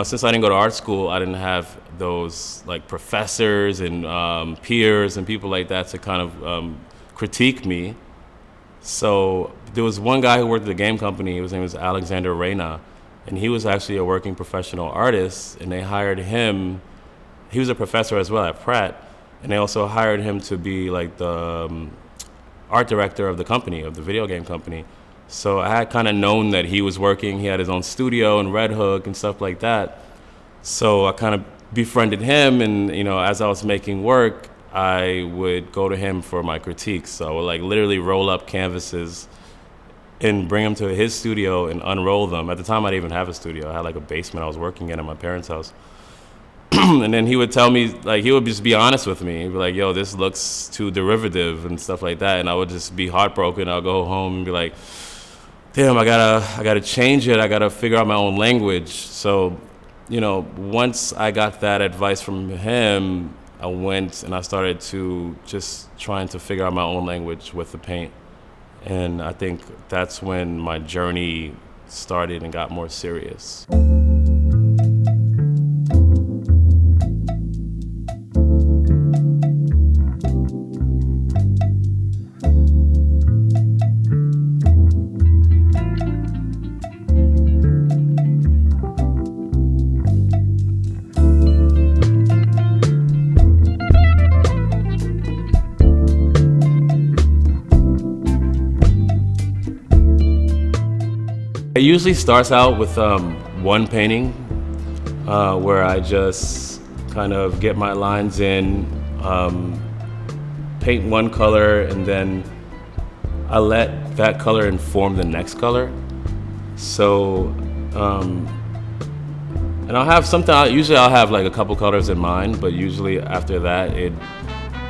since I didn't go to art school, I didn't have those like professors and peers and people like that to kind of critique me. So there was one guy who worked at the game company. His name was Alexander Reyna, and he was actually a working professional artist. And they hired him. He was a professor as well at Pratt, and they also hired him to be like the art director of the company, of the video game company. So I had kind of known that he was working. He had his own studio in Red Hook and stuff like that. So I kind of befriended him, and as I was making work, I would go to him for my critiques. So I would like literally roll up canvases and bring them to his studio and unroll them. At the time, I didn't even have a studio. I had like a basement I was working in at my parents' house. And then he would tell me, like, he would just be honest with me. He'd be like, yo, this looks too derivative and stuff like that. And I would just be heartbroken. I'll go home and be like, damn, I gotta change it. I gotta figure out my own language. So, once I got that advice from him, I went and I started to just trying to figure out my own language with the paint. And I think that's when my journey started and got more serious. It usually starts out with one painting where I just kind of get my lines in, paint one color, and then I let that color inform the next color. So, and I'll have something, usually I'll have like a couple colors in mind, but usually after that it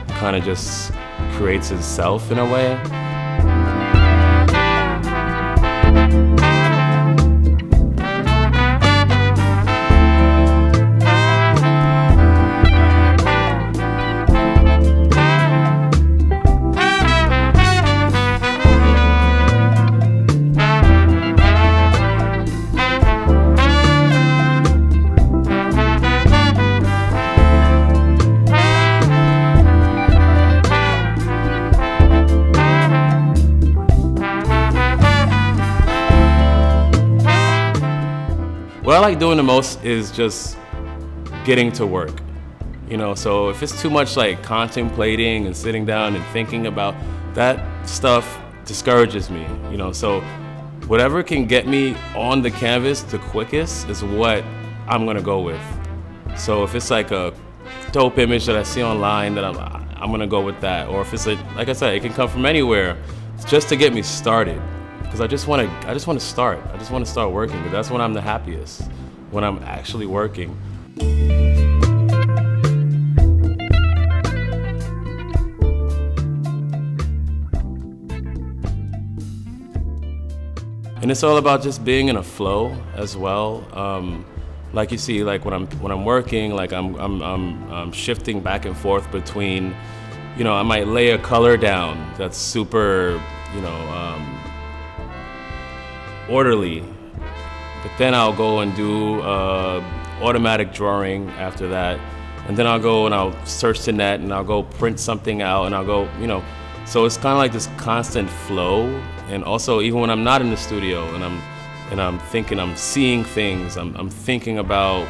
kind of just creates itself in a way. What I like doing the most is just getting to work. So if it's too much like contemplating and sitting down and thinking about that stuff discourages me, So whatever can get me on the canvas the quickest is what I'm gonna go with. So if it's like a dope image that I see online, that I'm gonna go with that. Or if it's like I said, it can come from anywhere. It's just to get me started. Because I just want to start. I just want to start working, because that's when I'm the happiest, when I'm actually working. And it's all about just being in a flow as well. Like you see, like when I'm working, like I'm shifting back and forth between, I might lay a color down that's super, orderly, but then I'll go and do automatic drawing after that, and then I'll go and I'll search the net and I'll go print something out and I'll go, so it's kind of like this constant flow. And also, even when I'm not in the studio and I'm thinking, I'm seeing things, I'm thinking about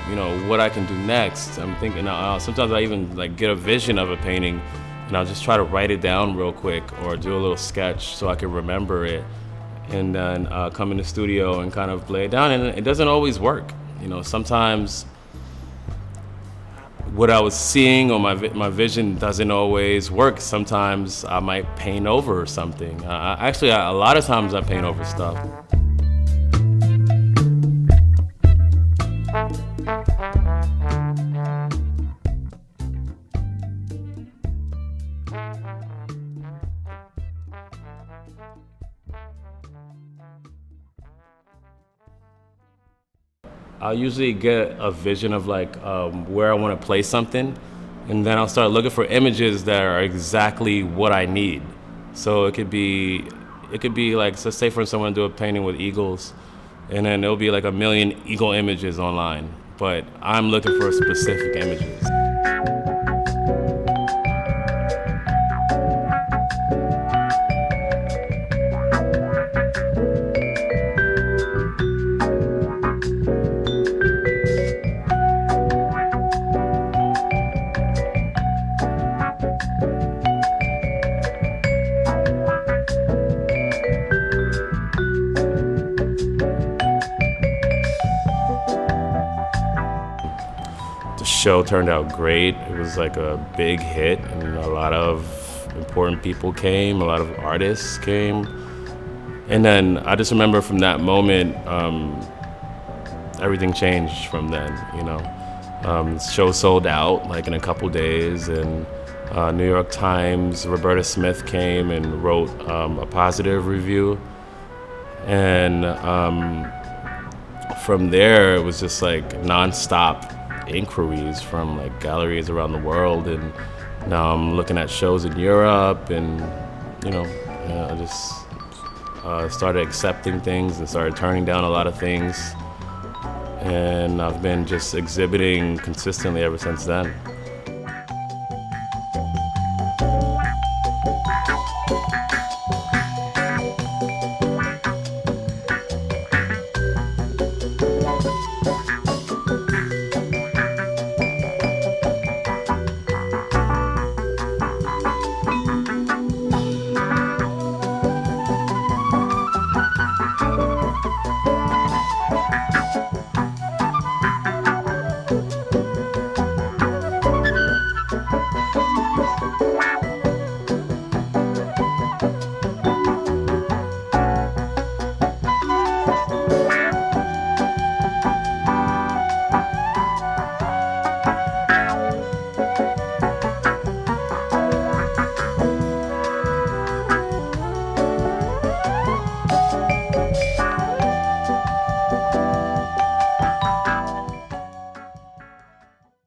what I can do next. I'm thinking, sometimes I even like get a vision of a painting and I'll just try to write it down real quick or do a little sketch so I can remember it. And then come in the studio and kind of lay it down, and it doesn't always work. Sometimes what I was seeing or my vision doesn't always work. Sometimes I might paint over something. Actually, a lot of times I paint over stuff. I'll usually get a vision of like where I want to place something, and then I'll start looking for images that are exactly what I need. So it could be like, so say for instance, I want to do a painting with eagles, and then there'll be like a million eagle images online. but I'm looking for specific images. The show turned out great. It was like a big hit, and a lot of important people came, a lot of artists came. And then I just remember from that moment, everything changed from then, you know. The show sold out like in a couple days, and New York Times, Roberta Smith came and wrote a positive review. And from there, it was just like nonstop inquiries from like galleries around the world, and now I'm looking at shows in Europe, and you know, I just started accepting things and started turning down a lot of things, and I've been just exhibiting consistently ever since then.